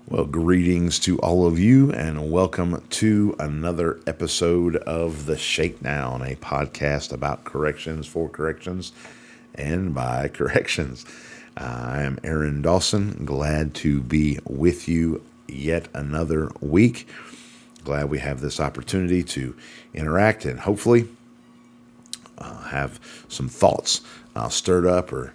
Well, greetings to all of you, and welcome to another episode of the Shakedown, a podcast about corrections for corrections and by corrections. I am Aaron Dawson, glad to be with you yet another week. Glad we have this opportunity to interact and hopefully have some thoughts stirred up or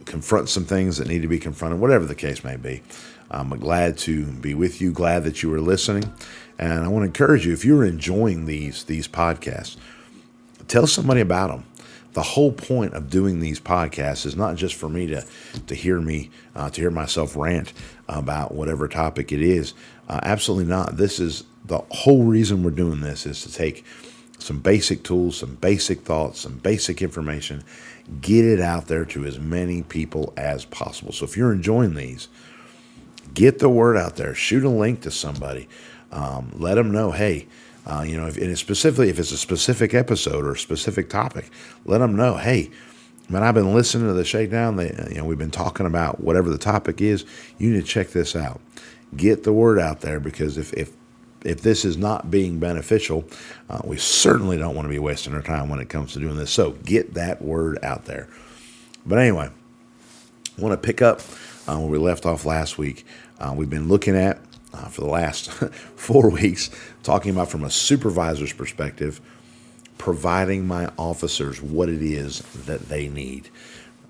confront some things that need to be confronted, whatever the case may be. I'm glad to be with you, glad that you are listening. And I want to encourage you, if you're enjoying these podcasts, tell somebody about them. The whole point of doing these podcasts is not just for me to hear myself rant about whatever topic it is. Absolutely not. This is the whole reason we're doing this, is to take some basic tools, some basic thoughts, some basic information, get it out there to as many people as possible. So if you're enjoying these, get the word out there. Shoot a link to somebody. Let them know, hey, if it's a specific episode or a specific topic, let them know, hey, man, I've been listening to the Shakedown. We've been talking about whatever the topic is. You need to check this out. Get the word out there, because if this is not being beneficial, we certainly don't want to be wasting our time when it comes to doing this. So get that word out there. But anyway, I want to pick up where we left off last week. We've been looking at, for the last 4 weeks, talking about from a supervisor's perspective, providing my officers what it is that they need.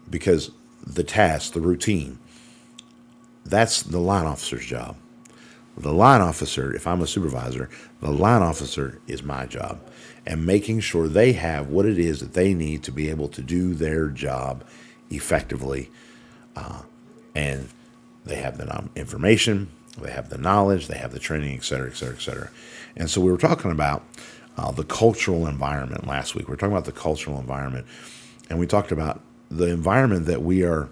Because the task, the routine, that's the line officer's job. The line officer, if I'm a supervisor, the line officer is my job. And making sure they have what it is that they need to be able to do their job effectively. And they have the information, they have the knowledge, they have the training, et cetera, et cetera, et cetera. And so we were talking about the cultural environment last week. We were talking about the cultural environment. And we talked about the environment that we are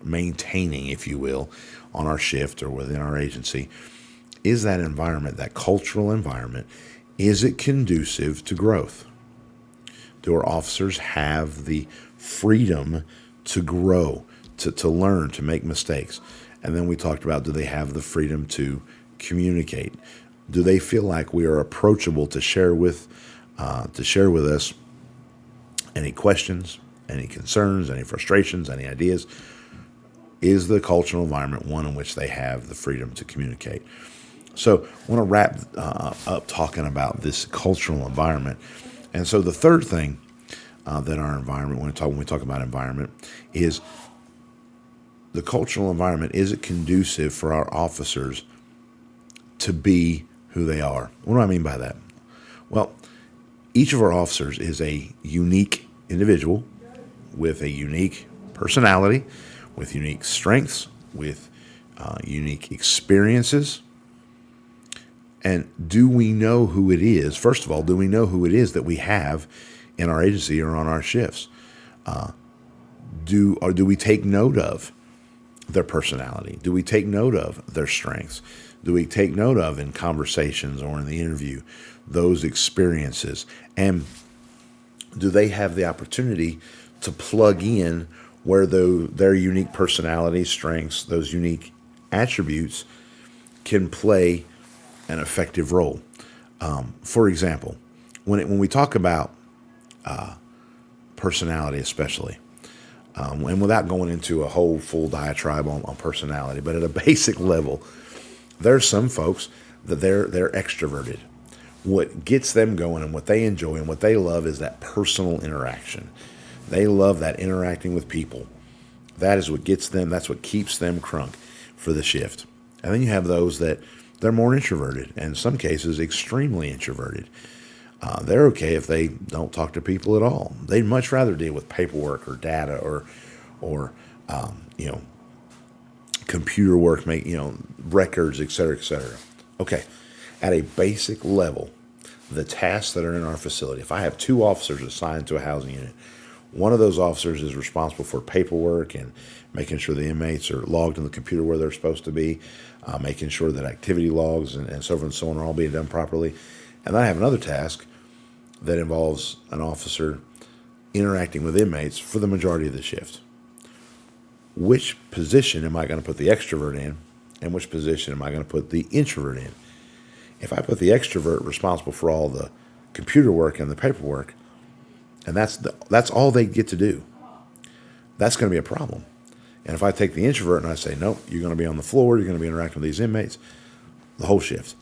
maintaining, if you will, on our shift or within our agency. Is that environment, that cultural environment, is it conducive to growth? Do our officers have the freedom to grow, to learn, to make mistakes? And then we talked about, do they have the freedom to communicate? Do they feel like we are approachable to share with us any questions, any concerns, any frustrations, any ideas? Is the cultural environment one in which they have the freedom to communicate? So I want to wrap up talking about this cultural environment. And so the third thing that our environment, when we talk about environment, is the cultural environment. Is it conducive for our officers to be who they are? What do I mean by that? Well, each of our officers is a unique individual with a unique personality, with unique strengths, with unique experiences. And do we know who it is? First of all, do we know who it is that we have in our agency or on our shifts? Do we take note of their personality? Do we take note of their strengths? Do we take note of, in conversations or in the interview, those experiences? And do they have the opportunity to plug in where their unique personality, strengths, those unique attributes can play an effective role? For example, when we talk about personality especially, and without going into a whole full diatribe on personality, but at a basic level, there's some folks that they're extroverted. What gets them going and what they enjoy and what they love is that personal interaction. They love that interacting with people. That is what gets them, that's what keeps them crunk for the shift. And then you have those that they're more introverted, and in some cases extremely introverted. They're okay if they don't talk to people at all. They'd much rather deal with paperwork or data or computer work, records, et cetera, et cetera. Okay, at a basic level, the tasks that are in our facility, if I have 2 officers assigned to a housing unit, one of those officers is responsible for paperwork and making sure the inmates are logged in the computer where they're supposed to be, making sure that activity logs and so forth and so on are all being done properly. And then I have another task that involves an officer interacting with inmates for the majority of the shift. Which position am I going to put the extrovert in, And which position am I going to put the introvert in? If I put the extrovert responsible for all the computer work and the paperwork, and that's all they get to do, that's going to be a problem. And if I take the introvert and I say, nope, you're going to be on the floor, you're going to be interacting with these inmates, the whole shift,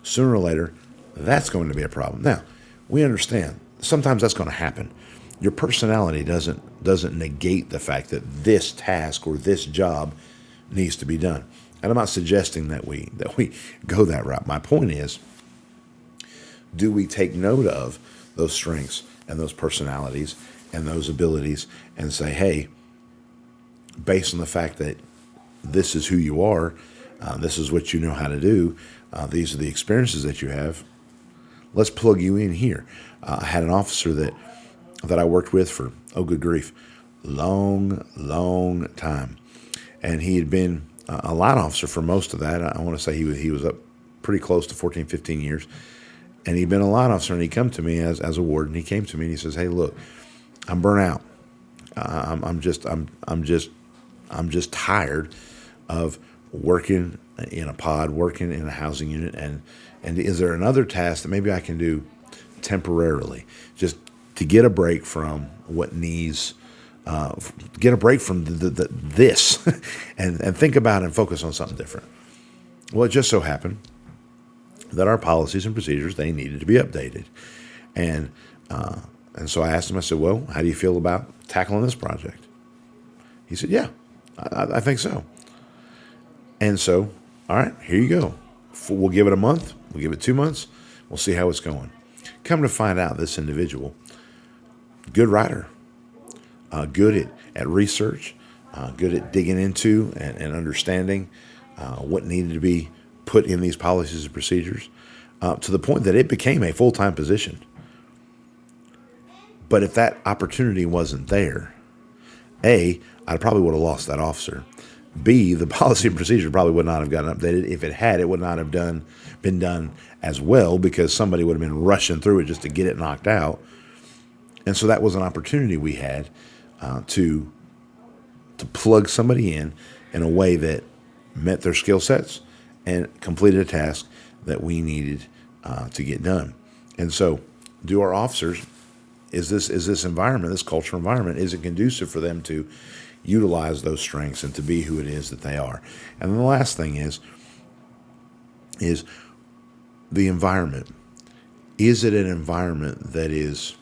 sooner or later, that's going to be a problem. Now, we understand sometimes that's going to happen. Your personality doesn't negate the fact that this task or this job needs to be done. And I'm not suggesting that we go that route. My point is, do we take note of those strengths and those personalities and those abilities and say, hey, based on the fact that this is who you are, this is what you know how to do, these are the experiences that you have, let's plug you in here. I had an officer that I worked with for, oh good grief, long time. And he had been a line officer for most of that. I want to say he was up pretty close to 14, 15 years. And he'd been a line officer, and he come to me as a warden. He came to me and he says, hey, look, I'm burnt out. I'm just tired of working in a pod, working in a housing unit. And is there another task that maybe I can do temporarily, just to get a break from what needs, get a break from this and think about it and focus on something different. Well, it just so happened that our policies and procedures, they needed to be updated. And so I asked him, I said, well, how do you feel about tackling this project? He said, yeah, I think so. And so, all right, here you go. We'll give it a month. We'll give it 2 months. We'll see how it's going. Come to find out, this individual, good writer, good at research, good at digging into and understanding what needed to be put in these policies and procedures, to the point that it became a full-time position. But if that opportunity wasn't there, A, I probably would have lost that officer. B, the policy and procedure probably would not have gotten updated. If it had, it would not have been done as well, because somebody would have been rushing through it just to get it knocked out. And so that was an opportunity we had to plug somebody in a way that met their skill sets and completed a task that we needed to get done. And so, do our officers, is this environment, this cultural environment, is it conducive for them to utilize those strengths and to be who it is that they are? And then the last thing is the environment. Is it an environment that is,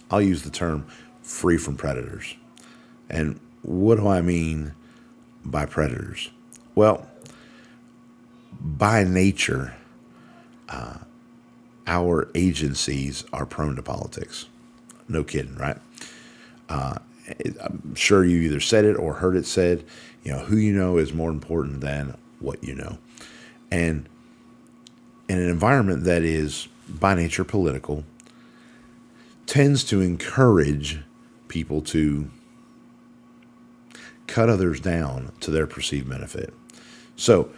I'll use the term, free from predators? And what do I mean by predators? Well, by nature, our agencies are prone to politics. No kidding, right? I'm sure you either said it or heard it said, who you know is more important than what you know. And in an environment that is by nature political, tends to encourage people to cut others down to their perceived benefit. So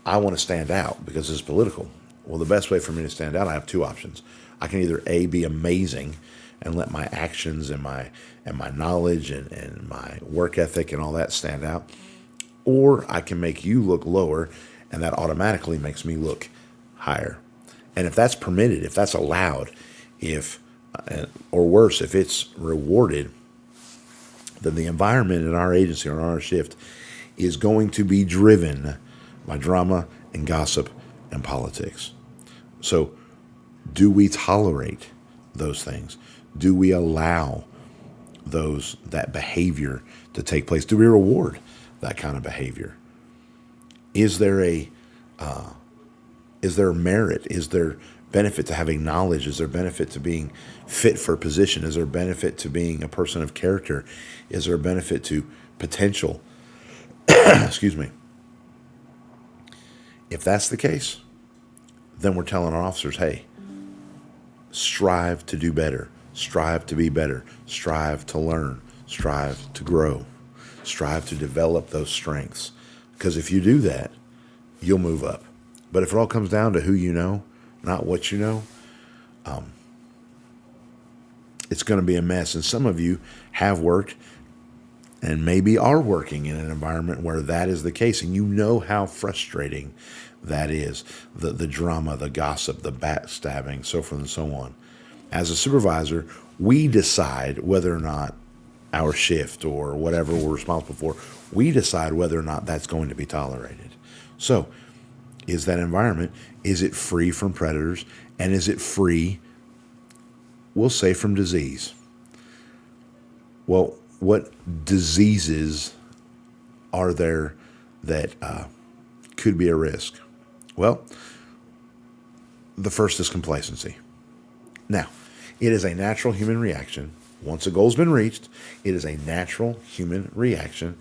I want to stand out because it's political. Well, the best way for me to stand out, I have two options. I can either A, be amazing and let my actions and my knowledge and my work ethic and all that stand out, or I can make you look lower, and that automatically makes me look higher. And if that's permitted, if that's allowed, or worse, if it's rewarded, then the environment in our agency or in our shift is going to be driven by drama and gossip and politics. So, do we tolerate those things? Do we allow that behavior to take place? Do we reward that kind of behavior? Is there merit? Is there benefit to having knowledge? Is there benefit to being fit for a position? Is there benefit to being a person of character? Is there a benefit to potential? Excuse me. If that's the case, then we're telling our officers, hey, strive to do better, strive to be better, strive to learn, strive to grow, strive to develop those strengths. Because if you do that, you'll move up. But if it all comes down to who you know, not what you know, it's going to be a mess. And some of you have worked and maybe are working in an environment where that is the case, and you know how frustrating that is, the drama, the gossip, the backstabbing, so forth and so on. As a supervisor, we decide whether or not our shift or whatever we're responsible for, we decide whether or not that's going to be tolerated. So, is that environment, is it free from predators, and is it free, we'll say, from disease? Well, what diseases are there that could be a risk? Well, the first is complacency. Now, it is a natural human reaction. Once a goal's been reached, it is a natural human reaction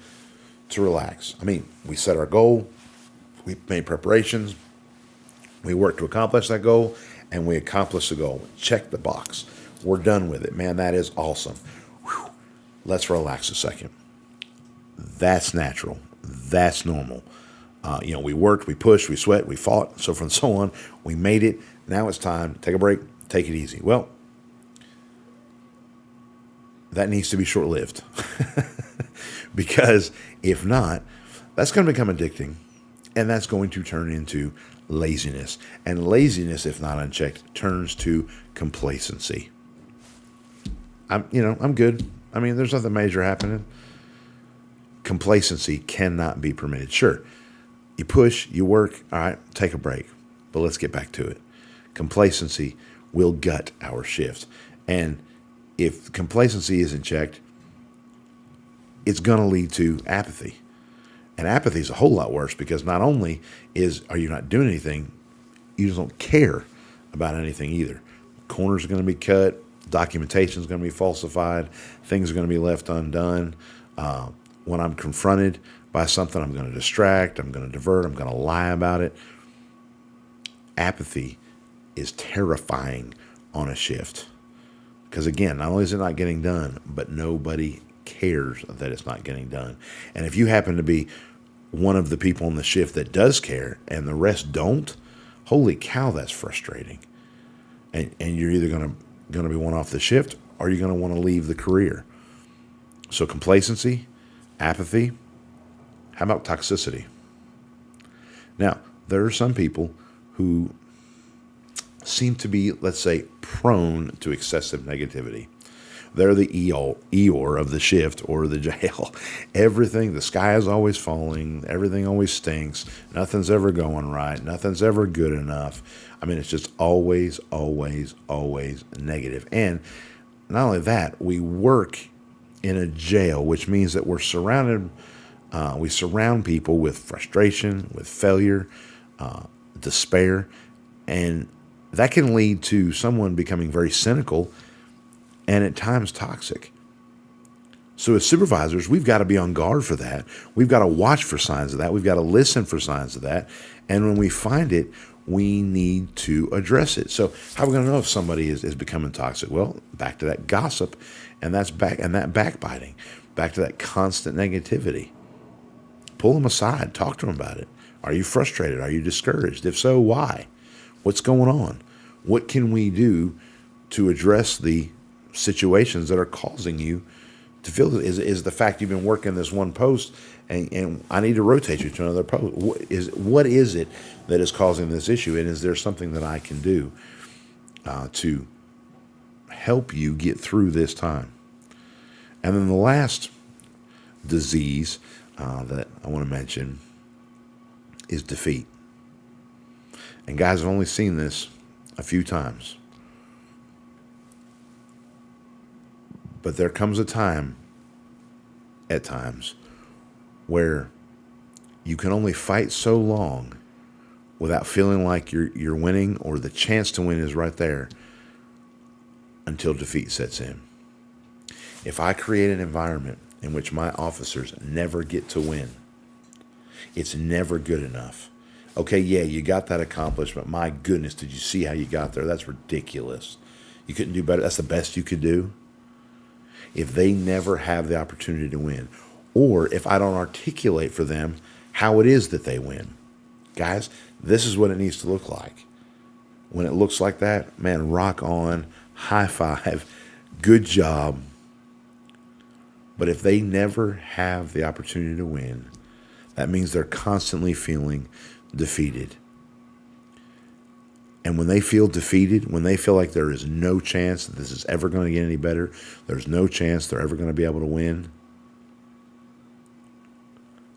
to relax. I mean, we set our goal, we made preparations, we work to accomplish that goal, and we accomplish the goal. Check the box. We're done with it. Man, that is awesome. Whew. Let's relax a second. That's natural. That's normal. We worked, we pushed, we sweat, we fought, so forth and so on. We made it. Now it's time. Take a break. Take it easy. Well, that needs to be short-lived. Because if not, that's going to become addicting. And that's going to turn into laziness. And laziness, if not unchecked, turns to complacency. I'm good. I mean, there's nothing major happening. Complacency cannot be permitted. Sure, you push, you work, all right, take a break. But let's get back to it. Complacency will gut our shift. And if complacency isn't checked, it's going to lead to apathy. And apathy is a whole lot worse, because not only are you not doing anything, you just don't care about anything either. Corners are going to be cut. Documentation is going to be falsified. Things are going to be left undone. When I'm confronted by something, I'm going to distract. I'm going to divert. I'm going to lie about it. Apathy is terrifying on a shift. Because again, not only is it not getting done, but nobody cares that it's not getting done. And if you happen to be one of the people on the shift that does care and the rest don't, holy cow, that's frustrating. And you're either going to be one off the shift, or you're going to want to leave the career. So complacency, apathy. How about toxicity? Now, there are some people who seem to be, let's say, prone to excessive negativity. They're the Eeyore of the shift or the jail. Everything, the sky is always falling. Everything always stinks. Nothing's ever going right. Nothing's ever good enough. I mean, it's just always, always, always negative. And not only that, we work in a jail, which means that we surround people with frustration, with failure, despair, and that can lead to someone becoming very cynical and at times toxic. So as supervisors, we've got to be on guard for that. We've got to watch for signs of that. We've got to listen for signs of that. And when we find it, we need to address it. So how are we going to know if somebody is becoming toxic? Well, back to that gossip and that backbiting, back to that constant negativity. Pull them aside. Talk to them about it. Are you frustrated? Are you discouraged? If so, why? What's going on? What can we do to address the situations that are causing you to feel this? Is the fact you've been working this one post and I need to rotate you to another post? What is it that is causing this issue? And is there something that I can do to help you get through this time? And then the last disease that I want to mention is defeat. And guys, I've only seen this a few times. But there comes a time, at times, where you can only fight so long without feeling like you're winning or the chance to win is right there until defeat sets in. If I create an environment in which my officers never get to win, it's never good enough. Okay, yeah, you got that accomplished, but my goodness, did you see how you got there? That's ridiculous. You couldn't do better. That's the best you could do. If they never have the opportunity to win, or if I don't articulate for them how it is that they win. Guys, this is what it needs to look like. When it looks like that, man, rock on, high five, good job. But if they never have the opportunity to win, that means they're constantly feeling defeated. And when they feel defeated, when they feel like there is no chance that this is ever going to get any better, there's no chance they're ever going to be able to win,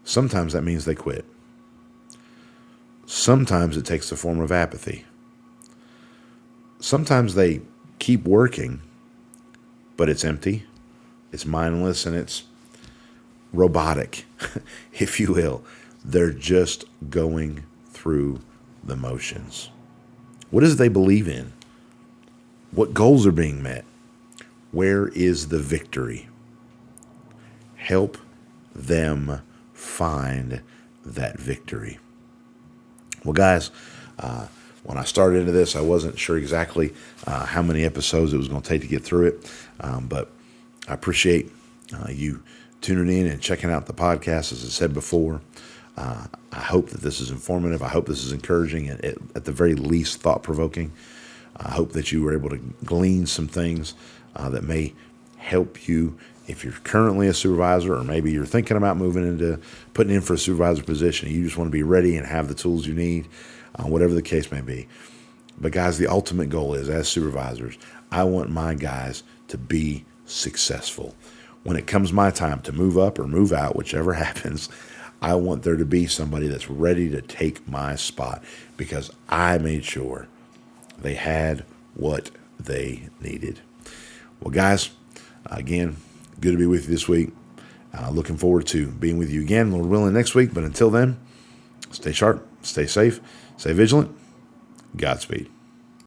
sometimes that means they quit. Sometimes it takes the form of apathy. Sometimes they keep working, but it's empty, it's mindless, and it's robotic, if you will. They're just going through the motions. What is it they believe in? What goals are being met? Where is the victory? Help them find that victory. Well, guys, when I started into this, I wasn't sure exactly how many episodes it was going to take to get through it, but I appreciate you tuning in and checking out the podcast. As I said before, I hope that this is informative. I hope this is encouraging and at the very least thought-provoking. I hope that you were able to glean some things that may help you if you're currently a supervisor, or maybe you're thinking about moving into putting in for a supervisor position. You just want to be ready and have the tools you need, whatever the case may be. But guys, the ultimate goal is, as supervisors, I want my guys to be successful. When it comes my time to move up or move out, whichever happens, I want there to be somebody that's ready to take my spot because I made sure they had what they needed. Well, guys, again, good to be with you this week. Looking forward to being with you again, Lord willing, next week. But until then, stay sharp, stay safe, stay vigilant. Godspeed.